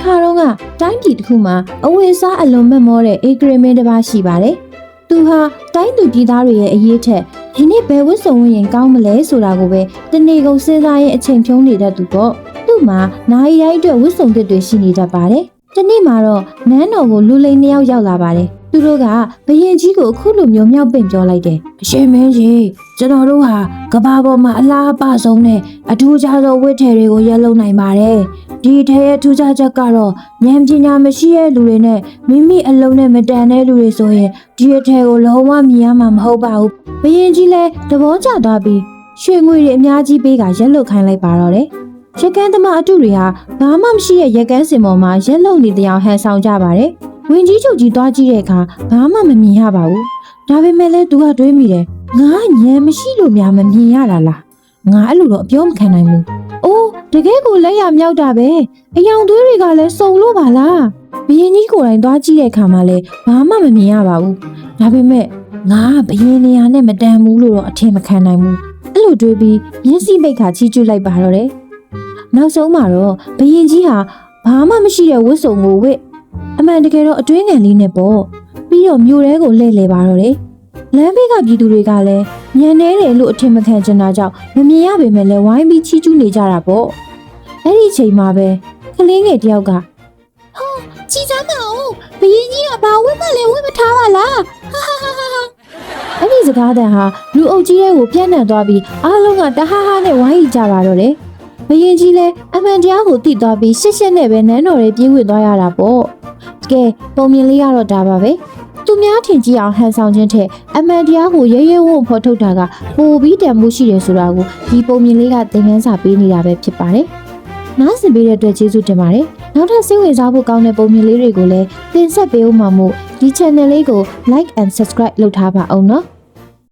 ခါတော့ကတိုင်းပြည်တစ်ခုမှာအဝတ်စားအလွန်မဲ့မောတဲ့အေဂရမင်းတစ်ပါးရှိပါတယ်။သူဟာတိုင်းသူပြည်သားတွေရဲ့အရေးထက်ဒီနေ့ဘယ်ဝတ်စုံဝင်ရင်ကောင်းမလဲဆိုတာကိုပဲတနေ့ကုန်စဉ်းစားရင်အချိန်ဖြုံးနေတတ်သူပေါ့။သူ့မှာနိုင်တိုင်းအတွက်ဝတ်စုံတွေရှိနေတတ်ပါတယ်။ဒီနေ့မှာတော့နန်းတော်ကိုလူလိမ်နှစ်ယောက်ရောက်လာပါတယ်။သူတို့ကဘရင်ကြီးကိုအခုလိုမျိုးမြောက်ပင့်ပြောလိုက်တယ်။အရှင်မင်းကြီးကျွန်တော်တို့ဟာကဘာပေါ်မှာအလားအပဆုံးနဲ့အထူးခြားသောဝတ်ထည်တွေကိုရက်လုံနိုင်ပါတယ်။ဒီထည်ရဲ့ထူးခြားချက်ကတော့ဉာဏ်ပညာမရှိတဲ့လူတွေနဲ့မိမိအလုံးနဲ့မတန်တဲ့လူတွေဆိုရင်ဒီအထည်ကိုလုံးဝမြင်ရမှာမဟုတ်ပါဘူး။ဘရင်ကြီးလည်းသဘောကျသွားပြီးရွှေငွေတွေအများကြီးပေးကရက်လုတ်ခိုင်းလိုက်ပါတော့တယ်။ရက်ကန်းသမားအတုတွေဟာဘာမှမရှိတဲ့ရက်ကန်းစင်ပေါ်မှာရက်လုတ်နေတဲ့အဟန်ဆောင်ကြပါတယ်။ဝင်ကြီးချုပ်ကြီးသွားကြည့်တဲ့အခါဘာမှမမြင်ရပါဘူး။ဒါပေမဲ့လည်းသူကတွေးမိတယ်။ငါဉာဏ်မရှိလို့များမမြင်ရတာလား။ငါအဲ့လိုတော့အပြောမခံနိုင်ဘူး။အိုးတကယ်ကိုလက်ရမြောက်တာပဲ။အယောင်သွေးတွေကလည်းစုံလို့ပါလား။ဘရင်ကြီးကိုယ်တိုင်သွားကြည့်တဲ့အခါမှာလည်းဘာမှမမြင်ရပါဘူး။ဒါပေမဲ့ငါဘရင်နေရာနဲ့မတန်ဘူးလို့တော့အထင်မခံနိုင်ဘူး။အဲ့လိုတွေးပြီးမျက်စိပိတ်ခါချီးကျူးလိုက်ပါတော့တယ်။နောက်ဆုံးမှာတော့ဘရင်ကြီးဟာဘာမှမရှိတဲ့ဝတ်စုံကိုဝတ်အမှန်တကယ်တော့အတွင်းငယ်လေးနဲ့ပေါ့ပြီးတော့မြို့ထဲကိုလှည့်လည်ပါတော့တယ်လမ်းဘေးကပြည်သူတွေကလည်းညံနေတယ်လို့အထင်မခံချင်တာကြောင့်မမြင်ရပေမဲ့လည်းဝိုင်းပြီးချီးကျူးနေကြတာပေါ့အဲ့ဒီအချိန်မှာပဲကလေးငယ်တယောက်ကဟောကြည်စမ်းမအောင်ဘရင်ကြီးကဘာဝတ်မလဲဝတ်မထားပါလားအဲ့ဒီစကားတန်ဟာလူအုပ်ကြီးတွေကိုပြန့်နှံ့သွားပြီးအားလုံးကတဟားဟားနဲ့ဝိုင်းကြပါတော့တယ်ဘရင်ကြီးလည်းအမှန်တရားကိုသိသွားပြီးရှစ်ရှစ်နဲ့ပဲနန်းတော်တွေပြေးဝင်သွားရတာပေါ့တကယ်ပုံမြင်လေးကတော့ဒါပါပဲသူများထင်ကြည့်အောင်ဟန်ဆောင်ခြင်းထက်အမှန်တရားကိုရဲရဲဝံ့ဖော်ထုတ်တာကပိုပြီးတန်မှုရှိတယ်ဆိုတာကိုဒီပုံမြင်လေးကသင်ခန်းစာပေးနေတာပဲဖြစ်ပါတယ်နားဆင်ပေးတဲ့အတွက်ကျေးဇူးတင်ပါတယ်နောက်ထပ်စိတ်ဝင်စားဖို့ကောင်းတဲ့ပုံမြင်လေးတွေကိုလည်းတင်ဆက်ပေးဦးမှာမို့ဒီ channel လေးကို like and subscribe လုပ်ထားပါအောင်နော်